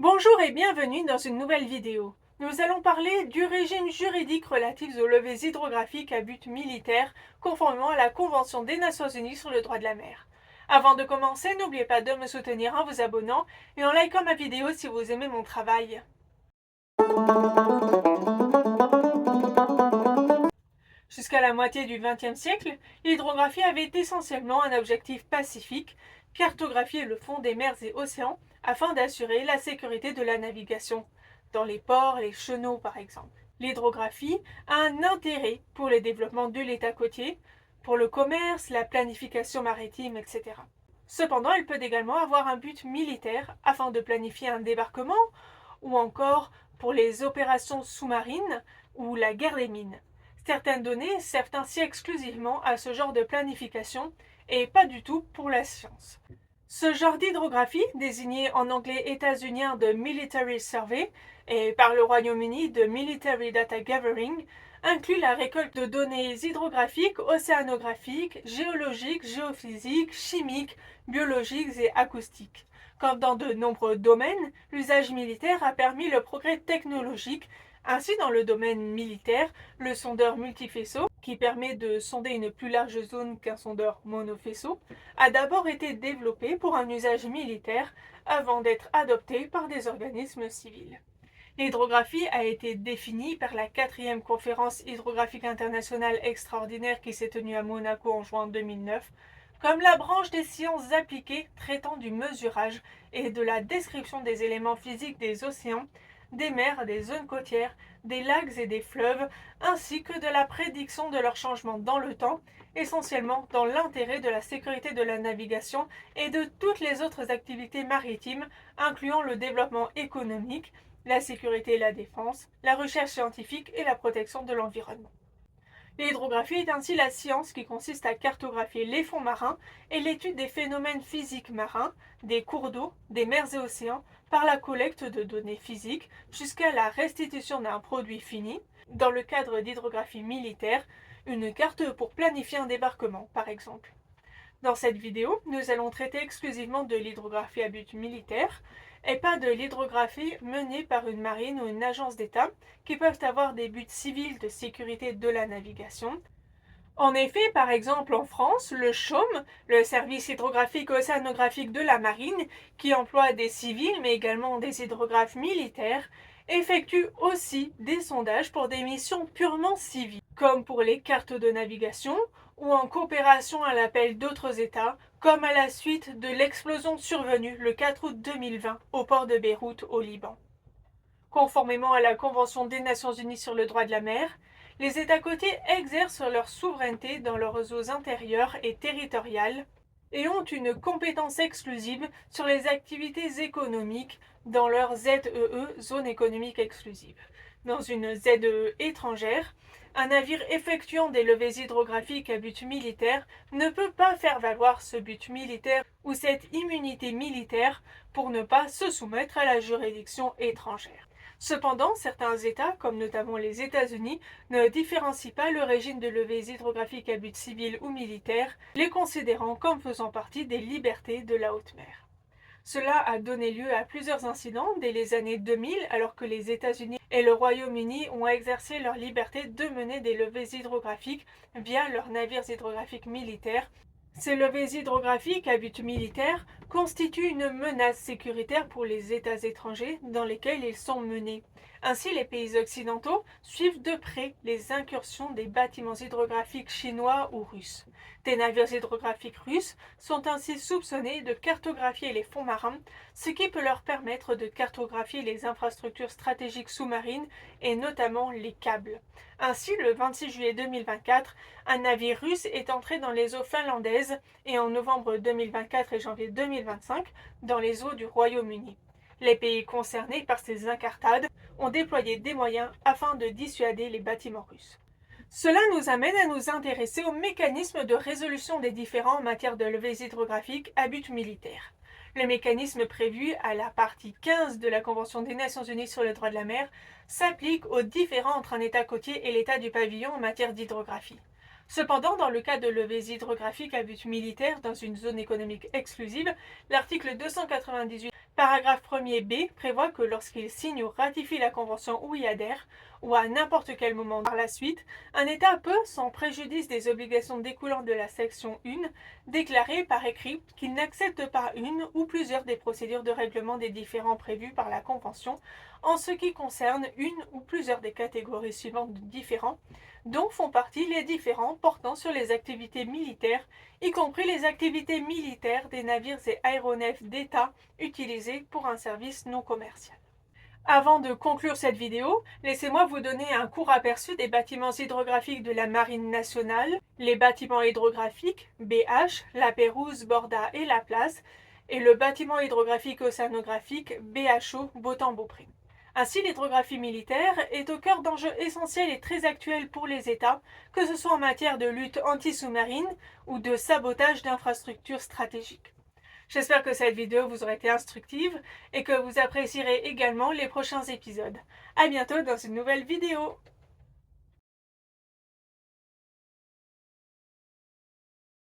Bonjour et bienvenue dans une nouvelle vidéo. Nous allons parler du régime juridique relatif aux levées hydrographiques à but militaire, conformément à la Convention des Nations Unies sur le droit de la mer. Avant de commencer, n'oubliez pas de me soutenir en vous abonnant et en likant ma vidéo si vous aimez mon travail. Jusqu'à la moitié du XXe siècle, l'hydrographie avait essentiellement un objectif pacifique, cartographier le fond des mers et océans afin d'assurer la sécurité de la navigation, dans les ports, les chenaux par exemple. L'hydrographie a un intérêt pour le développement de l'État côtier, pour le commerce, la planification maritime, etc. Cependant, elle peut également avoir un but militaire afin de planifier un débarquement ou encore pour les opérations sous-marines ou la guerre des mines. Certaines données servent ainsi exclusivement à ce genre de planification et pas du tout pour la science. Ce genre d'hydrographie, désigné en anglais états-unien de Military Survey et par le Royaume-Uni de Military Data Gathering, inclut la récolte de données hydrographiques, océanographiques, géologiques, géophysiques, chimiques, biologiques et acoustiques. Comme dans de nombreux domaines, l'usage militaire a permis le progrès technologique. Ainsi, dans le domaine militaire, le sondeur multifaisceau, qui permet de sonder une plus large zone qu'un sondeur monofaisceau, a d'abord été développé pour un usage militaire avant d'être adopté par des organismes civils. L'hydrographie a été définie par la 4e conférence hydrographique internationale extraordinaire qui s'est tenue à Monaco en juin 2009 comme la branche des sciences appliquées traitant du mesurage et de la description des éléments physiques des océans, des mers, des zones côtières, des lacs et des fleuves, ainsi que de la prédiction de leur changement dans le temps, essentiellement dans l'intérêt de la sécurité de la navigation et de toutes les autres activités maritimes, incluant le développement économique, la sécurité et la défense, la recherche scientifique et la protection de l'environnement. L'hydrographie est ainsi la science qui consiste à cartographier les fonds marins et l'étude des phénomènes physiques marins, des cours d'eau, des mers et océans, par la collecte de données physiques jusqu'à la restitution d'un produit fini, dans le cadre d'hydrographie militaire, une carte pour planifier un débarquement par exemple. Dans cette vidéo, nous allons traiter exclusivement de l'hydrographie à but militaire et pas de l'hydrographie menée par une marine ou une agence d'État qui peuvent avoir des buts civils de sécurité de la navigation. En effet, par exemple en France, le CHOM, le service hydrographique océanographique de la marine, qui emploie des civils mais également des hydrographes militaires, effectue aussi des sondages pour des missions purement civiles, comme pour les cartes de navigation ou en coopération à l'appel d'autres États, comme à la suite de l'explosion survenue le 4 août 2020 au port de Beyrouth au Liban. Conformément à la Convention des Nations Unies sur le droit de la mer, les États côtiers exercent leur souveraineté dans leurs eaux intérieures et territoriales et ont une compétence exclusive sur les activités économiques dans leur ZEE, zone économique exclusive. Dans une ZEE étrangère, un navire effectuant des levées hydrographiques à but militaire ne peut pas faire valoir ce but militaire ou cette immunité militaire pour ne pas se soumettre à la juridiction étrangère. Cependant, certains États, comme notamment les États-Unis, ne différencient pas le régime de levées hydrographiques à but civil ou militaire, les considérant comme faisant partie des libertés de la haute mer. Cela a donné lieu à plusieurs incidents dès les années 2000, alors que les États-Unis et le Royaume-Uni ont exercé leur liberté de mener des levées hydrographiques via leurs navires hydrographiques militaires. Ces levées hydrographiques à but militaire constituent une menace sécuritaire pour les États étrangers dans lesquels ils sont menés. Ainsi, les pays occidentaux suivent de près les incursions des bâtiments hydrographiques chinois ou russes. Des navires hydrographiques russes sont ainsi soupçonnés de cartographier les fonds marins, ce qui peut leur permettre de cartographier les infrastructures stratégiques sous-marines et notamment les câbles. Ainsi, le 26 juillet 2024, un navire russe est entré dans les eaux finlandaises et en novembre 2024 et janvier 2025 dans les eaux du Royaume-Uni. Les pays concernés par ces incartades ont déployé des moyens afin de dissuader les bâtiments russes. Cela nous amène à nous intéresser aux mécanismes de résolution des différends en matière de levées hydrographiques à but militaire. Le mécanisme prévu à la partie 15 de la Convention des Nations Unies sur le droit de la mer s'applique aux différends entre un État côtier et l'État du pavillon en matière d'hydrographie. Cependant, dans le cas de levées hydrographiques à but militaire dans une zone économique exclusive, l'article 298 Paragraphe 1er B prévoit que lorsqu'il signe ou ratifie la Convention ou y adhère, ou à n'importe quel moment par la suite, un État peut, sans préjudice des obligations découlant de la section 1, déclarer par écrit qu'il n'accepte pas une ou plusieurs des procédures de règlement des différends prévues par la Convention en ce qui concerne une ou plusieurs des catégories suivantes de différends, dont font partie les différends portant sur les activités militaires, y compris les activités militaires des navires et aéronefs d'État utilisés pour un service non commercial. Avant de conclure cette vidéo, laissez-moi vous donner un court aperçu des bâtiments hydrographiques de la Marine nationale, les bâtiments hydrographiques BH, la Pérouse, Borda et la Place, et le bâtiment hydrographique océanographique BHO, Beautemps-Beaupré. Ainsi, l'hydrographie militaire est au cœur d'enjeux essentiels et très actuels pour les États, que ce soit en matière de lutte anti-sous-marine ou de sabotage d'infrastructures stratégiques. J'espère que cette vidéo vous aura été instructive et que vous apprécierez également les prochains épisodes. À bientôt dans une nouvelle vidéo.